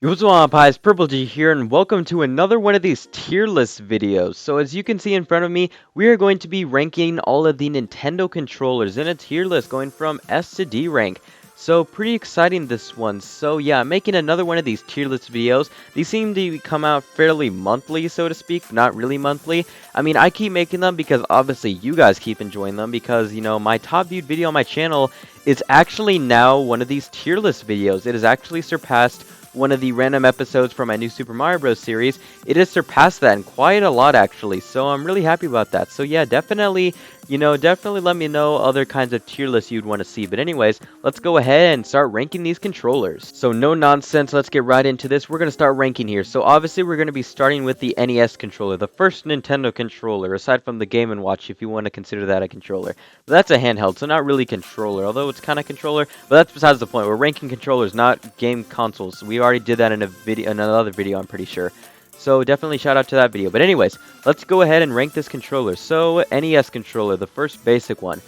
What's going on, PiePurplji here, and welcome to another one of these tier list videos. So as you can see in front of me, we are going to be ranking all of the Nintendo controllers in a tier list going from S to D rank. So pretty exciting this one. So yeah, I'm making another one of these tier list videos. These seem to come out fairly monthly, so to speak, not really monthly. I mean, I keep making them because obviously you guys keep enjoying them because, my top viewed video on my channel is actually now one of these tier list videos. It has actually surpassed one of the random episodes from my new Super Mario Bros. Series. It has surpassed that, and quite a lot actually, so I'm really happy about that. So yeah, definitely let me know other kinds of tier lists you'd want to see. But anyways, let's go ahead and start ranking these controllers. So no nonsense, let's get right into this. We're going to start ranking here. So obviously we're going to be starting with the NES controller, the first Nintendo controller, aside from the Game & Watch, if you want to consider that a controller. But that's a handheld, so not really controller, although it's kind of controller, but that's besides the point. We're ranking controllers, not game consoles. We already did that in another video, I'm pretty sure. So definitely shout out to that video. But anyways, let's go ahead and rank this controller. So NES controller, the first basic one.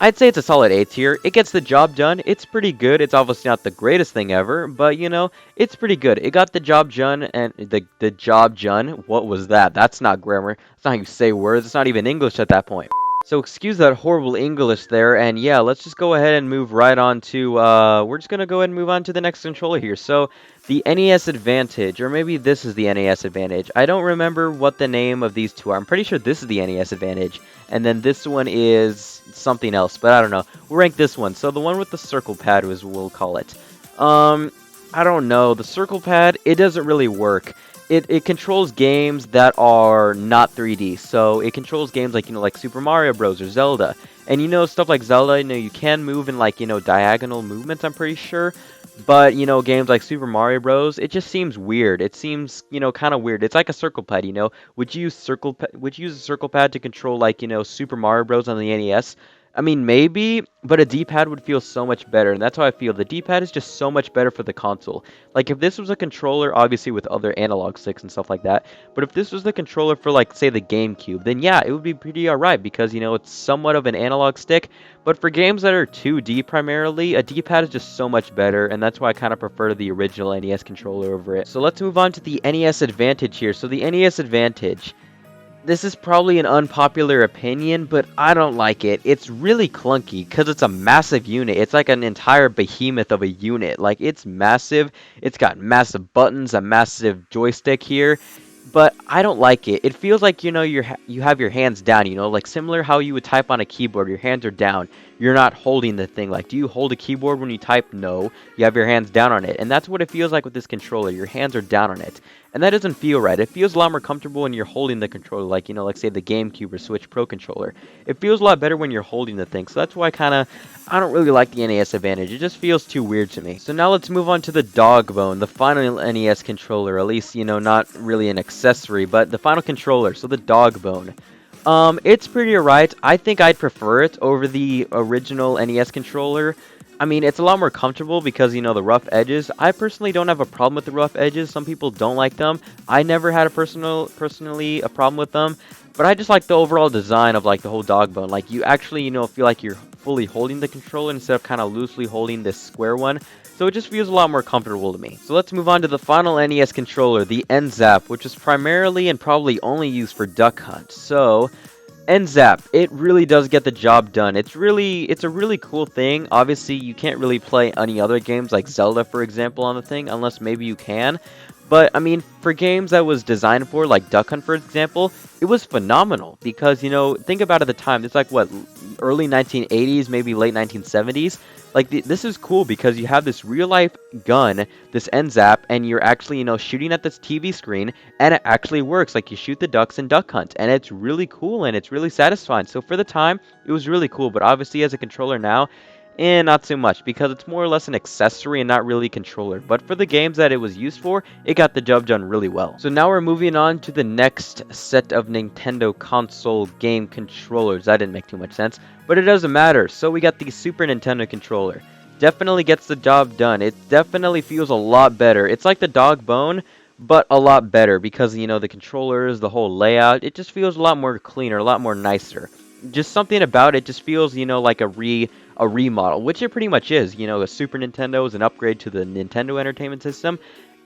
I'd say it's a solid A tier. It gets the job done. It's pretty good. It's obviously not the greatest thing ever, but it's pretty good. It got the job done, and the job done. What was that? That's not grammar. That's not how you say words. It's not even English at that point. So excuse that horrible English there, and yeah, let's just go ahead and move right on to, we're just gonna go ahead and move on to the next controller here. So, the NES Advantage, or maybe this is the NES Advantage. I don't remember what the name of these two are. I'm pretty sure this is the NES Advantage, and then this one is something else, but I don't know. We'll rank this one. So, the one with the circle pad is what we'll call it. I don't know. The circle pad, it doesn't really work. It controls games that are not 3D. So it controls games like, like Super Mario Bros. Or Zelda. And stuff like Zelda, you can move in like, diagonal movements, I'm pretty sure. But, games like Super Mario Bros, it just seems weird. It seems, kind of weird. It's like a circle pad, Would you use a circle pad to control like, Super Mario Bros on the NES? I mean, maybe, but a D-pad would feel so much better, and that's how I feel. The D-pad is just so much better for the console. Like, if this was a controller, obviously with other analog sticks and stuff like that, but if this was the controller for, like, say, the GameCube, then yeah, it would be pretty alright, because, it's somewhat of an analog stick, but for games that are 2D primarily, a D-pad is just so much better, and that's why I kind of prefer the original NES controller over it. So let's move on to the NES Advantage here. So the NES Advantage, this is probably an unpopular opinion, but I don't like it. It's really clunky because it's a massive unit. It's like an entire behemoth of a unit. Like, it's massive. It's got massive buttons, a massive joystick here. But I don't like it. It feels like, you have your hands down, like similar how you would type on a keyboard. Your hands are down. You're not holding the thing. Like, do you hold a keyboard when you type? No. You have your hands down on it. And that's what it feels like with this controller. Your hands are down on it. And that doesn't feel right. It feels a lot more comfortable when you're holding the controller, like, like say the GameCube or Switch Pro controller. It feels a lot better when you're holding the thing. So that's why I don't really like the NES Advantage. It just feels too weird to me. So now let's move on to the dog bone, the final NES controller. At least, not really an accessory, but the final controller. So the dog bone. It's pretty alright. I think I'd prefer it over the original NES controller. I mean, it's a lot more comfortable because, the rough edges. I personally don't have a problem with the rough edges. Some people don't like them. I never had personally a problem with them. But I just like the overall design of, like, the whole dog bone. Like, you actually, feel like you're fully holding the controller instead of kind of loosely holding this square one. So it just feels a lot more comfortable to me. So let's move on to the final NES controller, the NZAP, which is primarily and probably only used for Duck Hunt. So NZAP, it really does get the job done. It's a really cool thing. Obviously, you can't really play any other games like Zelda, for example, on the thing, unless maybe you can. But, I mean, for games that was designed for, like Duck Hunt, for example, it was phenomenal. Because, think about it at the time. It's like, what, early 1980s, maybe late 1970s? Like, this is cool because you have this real-life gun, this NZAP, and you're actually, shooting at this TV screen, and it actually works. Like, you shoot the ducks in Duck Hunt, and it's really cool, and it's really satisfying. So, for the time, it was really cool. But obviously, as a controller now, not so much, because it's more or less an accessory and not really a controller. But for the games that it was used for, it got the job done really well. So now we're moving on to the next set of Nintendo console game controllers. That didn't make too much sense, but it doesn't matter. So we got the Super Nintendo controller. Definitely gets the job done. It definitely feels a lot better. It's like the dog bone, but a lot better because, the controllers, the whole layout, it just feels a lot more cleaner, a lot more nicer. Just something about it just feels, like a remodel, which it pretty much is. A Super Nintendo is an upgrade to the Nintendo Entertainment System,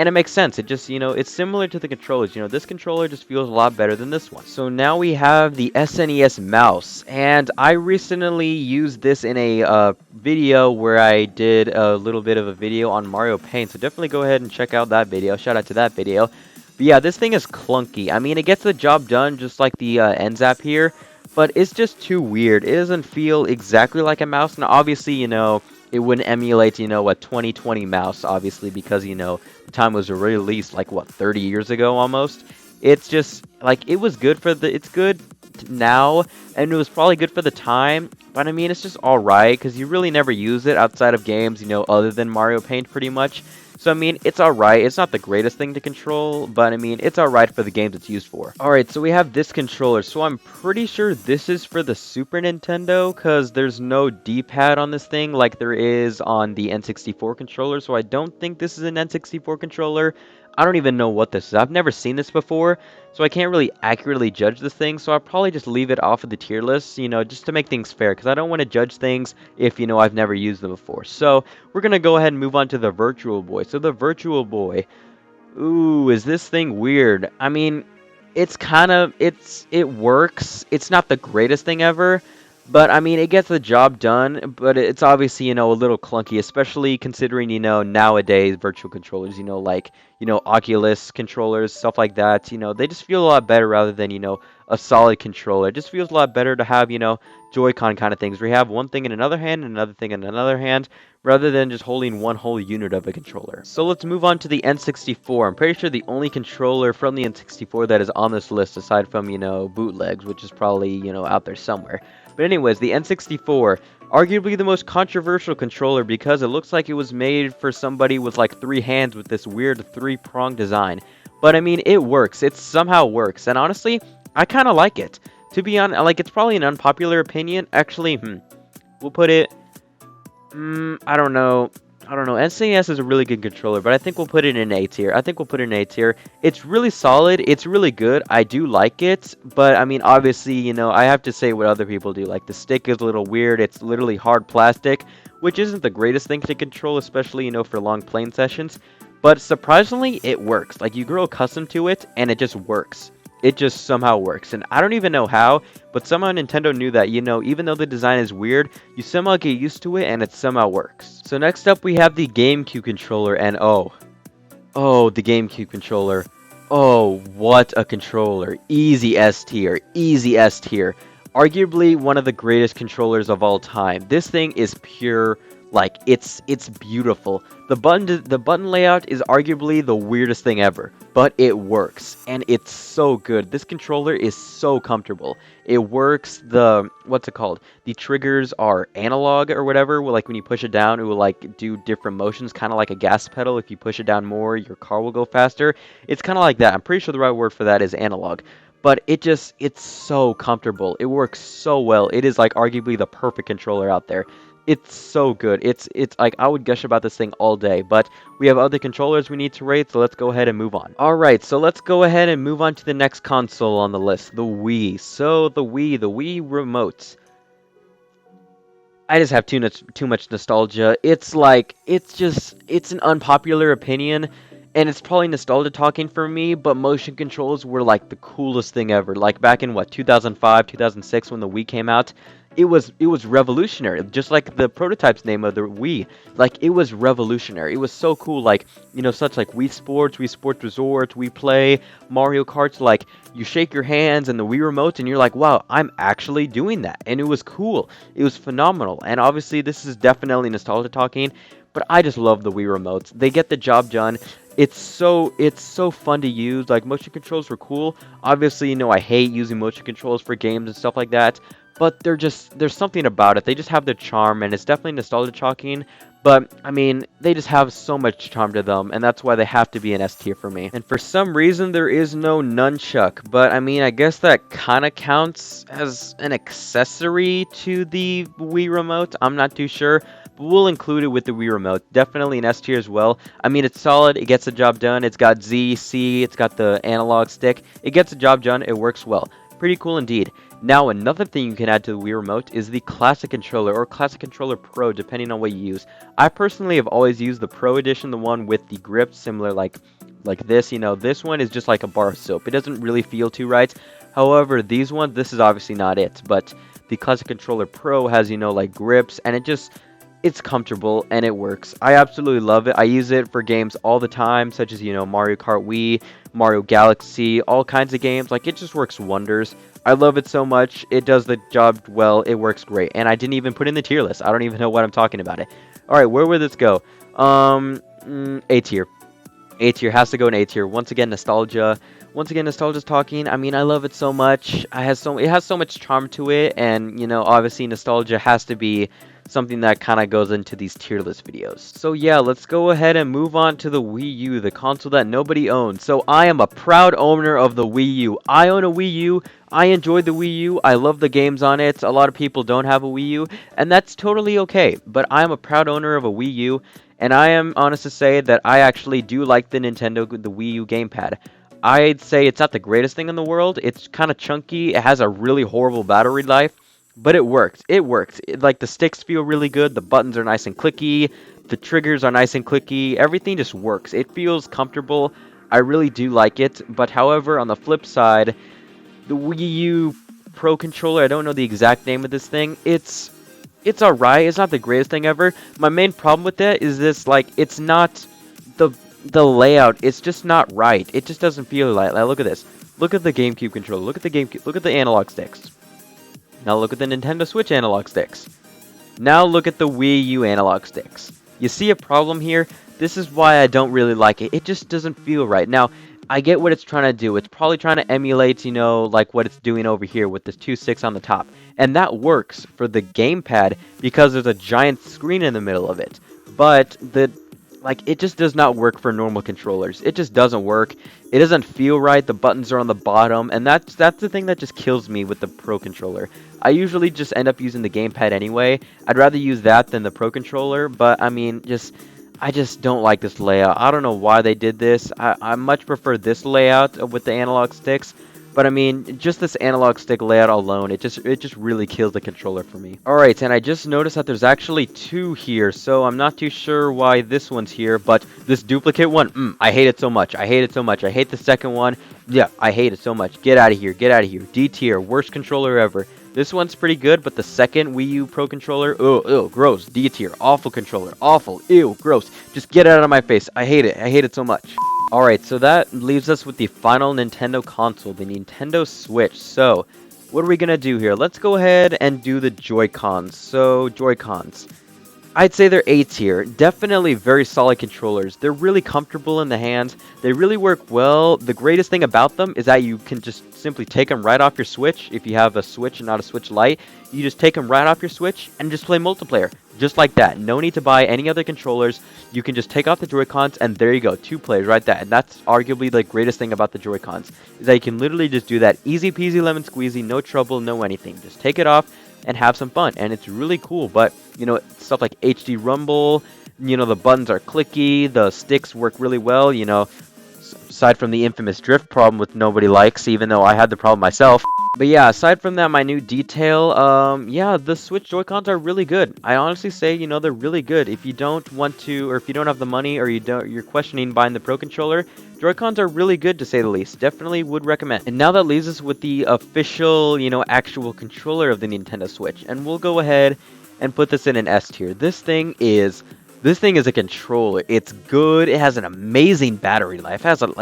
And it makes sense. It just, it's similar to the controllers. This controller just feels a lot better than this one. So now we have the SNES mouse. And I recently used this in a video where I did a little bit of a video on Mario Paint. So definitely go ahead and check out that video. Shout out to that video. But yeah, this thing is clunky. I mean, it gets the job done just like the NZAP here. But it's just too weird. It doesn't feel exactly like a mouse. And obviously, it wouldn't emulate, a 2020 mouse, obviously, because, the time was released, like, what, 30 years ago almost? It's just, like, it was good for it's good now, and it was probably good for the time, but, I mean, it's just alright, because you really never use it outside of games, other than Mario Paint, pretty much. So, I mean, it's alright. It's not the greatest thing to control, but, I mean, it's alright for the games it's used for. Alright, so we have this controller. So, I'm pretty sure this is for the Super Nintendo, because there's no D-pad on this thing like there is on the N64 controller. So, I don't think this is an N64 controller. I don't even know what this is. I've never seen this before, so I can't really accurately judge this thing. So, I'll probably just leave it off of the tier list, just to make things fair, because I don't want to judge things if, I've never used them before. So, we're going to go ahead and move on to the Virtual Boy. So the Virtual Boy, ooh, is this thing weird? I mean, it's kind of, it works. It's not the greatest thing ever, but I mean, it gets the job done, but it's obviously, a little clunky, especially considering, nowadays virtual controllers, like, Oculus controllers, stuff like that, they just feel a lot better rather than, a solid controller. It just feels a lot better to have, Joy-Con kind of things, where you have one thing in another hand and another thing in another hand, rather than just holding one whole unit of a controller. So let's move on to the N64. I'm pretty sure the only controller from the N64 that is on this list, aside from, bootlegs, which is probably, out there somewhere. But anyways, the N64, arguably the most controversial controller because it looks like it was made for somebody with like 3 hands with this weird 3-prong design. But I mean, it works. It somehow works. And honestly, I kind of like it. To be honest, like, it's probably an unpopular opinion. Actually, we'll put it, I don't know. SNES is a really good controller, but I think we'll put it in A tier. It's really solid. It's really good. I do like it, but I mean, obviously, I have to say what other people do. Like, the stick is a little weird. It's literally hard plastic, which isn't the greatest thing to control, especially, for long playing sessions. But surprisingly, it works. Like, you grow accustomed to it, and it just works. It just somehow works, and I don't even know how, but somehow Nintendo knew that, even though the design is weird, you somehow get used to it, and it somehow works. So next up, we have the GameCube controller, and oh, the GameCube controller. Oh, what a controller. Easy S tier, Arguably one of the greatest controllers of all time. This thing is pure, like, it's beautiful. The button layout is arguably the weirdest thing ever, but it works, and it's so good. This controller is so comfortable. It works. What's it called? The triggers are analog or whatever. Like, when you push it down, it will, like, do different motions, kind of like a gas pedal. If you push it down more, your car will go faster. It's kind of like that. I'm pretty sure the right word for that is analog. But it's so comfortable. It works so well. It is, like, arguably the perfect controller out there. It's so good. It's like, I would gush about this thing all day, but we have other controllers we need to rate, so let's go ahead and move on. Alright, so let's go ahead and move on to the next console on the list, the Wii. So, the Wii remote. I just have too much nostalgia. It's like, it's an unpopular opinion, and it's probably nostalgia talking for me, but motion controls were like the coolest thing ever. Like, back in, what, 2005, 2006, when the Wii came out, it was revolutionary, just like the prototype's name of the Wii. Like, it was revolutionary. It was so cool. Like, such like Wii Sports Resort, Wii Play, Mario Karts. Like, you shake your hands and the Wii remote, and you're like, wow, I'm actually doing that. And it was cool. It was phenomenal. And obviously, this is definitely nostalgia talking, but I just love the Wii remotes. They get the job done. It's so fun to use. Like, motion controls were cool. Obviously, I hate using motion controls for games and stuff like that, but there's something about it. They just have their charm, and it's definitely nostalgia talking. But, I mean, they just have so much charm to them, and that's why they have to be an S tier for me. And for some reason, there is no nunchuck, but, I mean, I guess that kind of counts as an accessory to the Wii remote. I'm not too sure, but we'll include it with the Wii remote. Definitely an S tier as well. I mean, it's solid. It gets the job done. It's got Z, C, it's got the analog stick. It gets the job done. It works well. Pretty cool indeed. Now, another thing you can add to the Wii Remote is the Classic Controller or Classic Controller Pro, depending on what you use. I personally have always used the Pro Edition, the one with the grip, similar like this. This one is just like a bar of soap. It doesn't really feel too right. However, these ones, this is obviously not it, but the Classic Controller Pro has, like grips, and it's comfortable and it works. I absolutely love it. I use it for games all the time, such as, Mario Kart Wii, Mario Galaxy, all kinds of games. Like, it just works wonders. I love it so much. It does the job well. It works great. And I didn't even put in the tier list. I don't even know what I'm talking about it. All right, where would this go? A tier. A tier has to go in A tier. Once again, nostalgia. Once again, nostalgia's talking. I mean, I love it so much. It has so much charm to it, and obviously, nostalgia has to be something that kind of goes into these tier list videos. So yeah, let's go ahead and move on to the Wii U, the console that nobody owns. So I am a proud owner of the Wii U. I own a Wii U. I enjoy the Wii U. I love the games on it. A lot of people don't have a Wii U, and that's totally okay. But I am a proud owner of a Wii U, and I am honest to say that I actually do like the the Wii U gamepad. I'd say it's not the greatest thing in the world. It's kind of chunky. It has a really horrible battery life. But it works. It works. Like, the sticks feel really good. The buttons are nice and clicky. The triggers are nice and clicky. Everything just works. It feels comfortable. I really do like it. But however, on the flip side, the Wii U Pro Controller, I don't know the exact name of this thing. It's alright. It's not the greatest thing ever. My main problem with that is this, like, it's not the layout. It's just not right. It just doesn't feel right. Like, look at this. Look at the GameCube controller. Look at the GameCube. Look at the analog sticks. Now look at the Nintendo Switch analog sticks. Now look at the Wii U analog sticks. You see a problem here? This is why I don't really like it. It just doesn't feel right. Now, I get what it's trying to do. It's probably trying to emulate, like what it's doing over here with the two sticks on the top. And that works for the gamepad because there's a giant screen in the middle of it. But it just does not work for normal controllers. It just doesn't work. It doesn't feel right. The buttons are on the bottom, and that's the thing that just kills me with the Pro Controller. I usually just end up using the gamepad anyway. I'd rather use that than the Pro Controller, but I mean, I just don't like this layout. I don't know why they did this. I much prefer this layout with the analog sticks. But I mean, just this analog stick layout alone, it just really kills the controller for me. Alright, and I just noticed that there's actually two here, so I'm not too sure why this one's here, but this duplicate one, I hate it so much. I hate it so much. I hate the second one. Yeah, I hate it so much. Get out of here. Get out of here. D tier, worst controller ever. This one's pretty good, but the second Wii U Pro Controller, ew, gross. D tier, awful controller, awful, ew, gross. Just get it out of my face. I hate it. I hate it so much. Alright, so that leaves us with the final Nintendo console, the Nintendo Switch. So, what are we going to do here? Let's go ahead and do the Joy-Cons. So, Joy-Cons. I'd say they're A tier. Definitely very solid controllers. They're really comfortable in the hands. They really work well. The greatest thing about them is that you can just simply take them right off your Switch. If you have a Switch and not a Switch Lite, you just take them right off your Switch and just play multiplayer. Just like that. No need to buy any other controllers. You can just take off the Joy-Cons and there you go. 2 players right there. And that's arguably the greatest thing about the Joy-Cons. Is that you can literally just do that. Easy peasy lemon squeezy. No trouble. No anything. Just take it off and have some fun. And it's really cool. But, stuff like HD Rumble. The buttons are clicky. The sticks work really well. Aside from the infamous drift problem which nobody likes. Even though I had the problem myself. But yeah, aside from that, my new detail, yeah, the Switch Joy-Cons are really good. I honestly say, they're really good. If you don't want to, or if you don't have the money, or you're questioning buying the Pro Controller, Joy-Cons are really good to say the least. Definitely would recommend. And now that leaves us with the official, actual controller of the Nintendo Switch. And we'll go ahead and put this in an S tier. This thing is a controller. It's good. It has an amazing battery life. It has an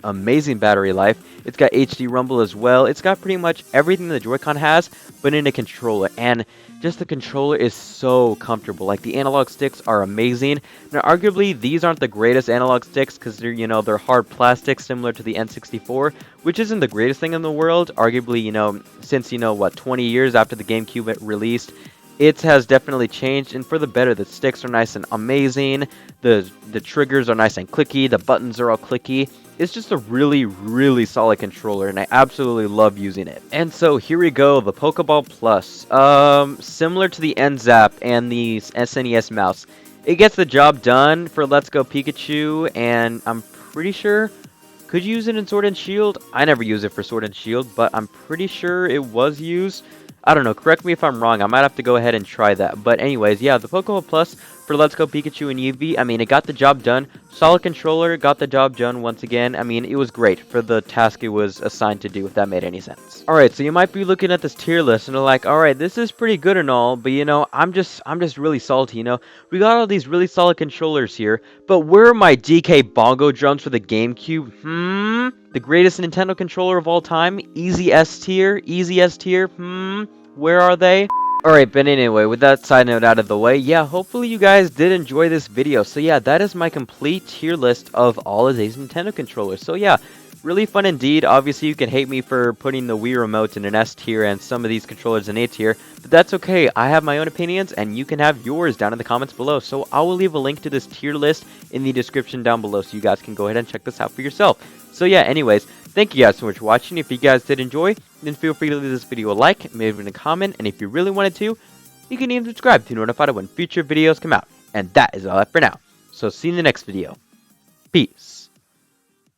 amazing battery life. It's got HD Rumble as well. It's got pretty much everything the Joy-Con has, but in a controller. And just the controller is so comfortable. Like, the analog sticks are amazing. Now, arguably, these aren't the greatest analog sticks because they're hard plastic, similar to the N64, which isn't the greatest thing in the world. Arguably, since 20 years after the GameCube released, it has definitely changed, and for the better. The sticks are nice and amazing. The triggers are nice and clicky. The buttons are all clicky. It's just a really, really solid controller, and I absolutely love using it. And so here we go, the Pokeball Plus. Similar to the NZAP and the SNES mouse. It gets the job done for Let's Go Pikachu, and I'm pretty sure Could you use it in Sword and Shield? I never use it for Sword and Shield, but I'm pretty sure it was used. I don't know, correct me if I'm wrong, I might have to go ahead and try that. But anyways, yeah, the Pokemon Plus for Let's Go Pikachu and Eevee, I mean, it got the job done. Solid controller, got the job done once again. I mean, it was great for the task it was assigned to do, if that made any sense. Alright, so you might be looking at this tier list and are like, alright, this is pretty good and all, but you know, I'm just really salty, you know? We got all these really solid controllers here, but where are my DK bongo drums for the GameCube? The greatest Nintendo controller of all time? Easy S tier? Where are they? Alright, but anyway, with that side note out of the way, yeah, hopefully you guys did enjoy this video. So yeah, that is my complete tier list of all of these Nintendo controllers. So yeah, really fun indeed. Obviously, you can hate me for putting the Wii Remote in an S tier and some of these controllers in A tier, but that's okay. I have my own opinions, and you can have yours down in the comments below. So I will leave a link to this tier list in the description down below, so you guys can go ahead and check this out for yourself. So yeah, anyways, thank you guys so much for watching. If you guys did enjoy, then feel free to leave this video a like, maybe even a comment, and if you really wanted to, you can even subscribe to be notified of when future videos come out. And that is all for now. So see you in the next video. Peace.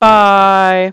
Bye.